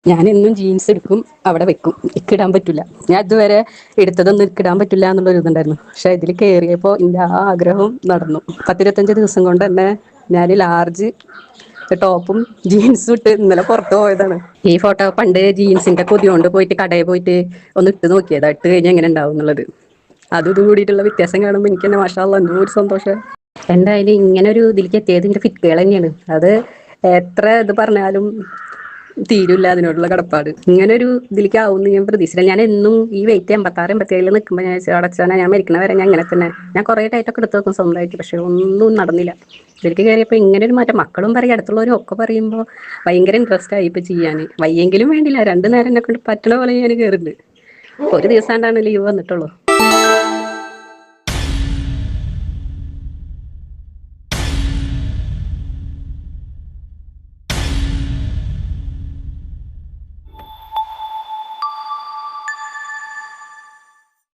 ഞാൻ എന്നും ജീൻസ് എടുക്കും, അവിടെ വെക്കും. ഇക്കിടാൻ പറ്റില്ല. ഞാൻ ഇതുവരെ എടുത്തതൊന്നും ഇക്കിടാൻ പറ്റില്ല എന്നുള്ളൊരു ഇതുണ്ടായിരുന്നു. പക്ഷെ ഇതിൽ കയറിയപ്പോൾ എൻ്റെ ആ ആഗ്രഹവും നടന്നു. 10-25 ദിവസം കൊണ്ട് തന്നെ ഞാൻ ലാർജ് ടോപ്പും ജീൻസും ഇട്ട് ഇന്നലെ പുറത്ത് പോയതാണ്. ഈ ഫോട്ടോ പണ്ട് ജീൻസിന്റെ കൊതി കൊണ്ട് പോയിട്ട് കടയിൽ പോയിട്ട് ഒന്ന് ഇട്ട് നോക്കിയതാ, ഇട്ട് കഴിഞ്ഞാൽ എങ്ങനെ ഉണ്ടാവും എന്നുള്ളത്. അതും ഇതും കൂടിയിട്ടുള്ള വ്യത്യാസം കാണുമ്പോൾ എനിക്ക് തന്നെ മാഷാ അല്ലാഹ് എന്തോ ഒരു സന്തോഷം. എന്തായാലും ഇങ്ങനെ ഒരു ഇതിലേക്ക് എത്തിയത് എൻ്റെ ഫിറ്റുകൾ തന്നെയാണ്. അത് എത്ര ഇത് പറഞ്ഞാലും തീരില്ല അതിനോടുള്ള കടപ്പാട്. ഇങ്ങനെ ഒരു ഇതിലേക്ക് ആവുമെന്ന് ഞാൻ പ്രതീക്ഷിച്ചില്ല. ഞാൻ എന്നും ഈ വെയിറ്റ് 86-87 നിൽക്കുമ്പോൾ ഞാൻ അടച്ചാൽ ഞാൻ മരിക്കണ വരെ ഞാൻ ഇങ്ങനെ തന്നെ. ഞാൻ കുറേ ടൈറ്റൊക്കെ എടുത്ത് വെക്കും സ്വന്തമായിട്ട്, പക്ഷെ ഒന്നും നടന്നില്ല. ഇതിലേക്ക് കയറിയപ്പോൾ ഇങ്ങനെ ഒരു മാറ്റം മക്കളും പറയും, അടുത്തുള്ളവരും ഒക്കെ പറയുമ്പോൾ ഭയങ്കര ഇൻട്രസ്റ്റ് ആയി ഇപ്പം ചെയ്യാൻ. വയ്യെങ്കിലും വേണ്ടില്ല, 2 നേരം എന്നെ കൊണ്ട് പറ്റണ പോലെ ഞാൻ കയറുന്നുണ്ട്. ഒരു ദിവസം കൊണ്ടാണ് ലീവ് വന്നിട്ടുള്ളൂ.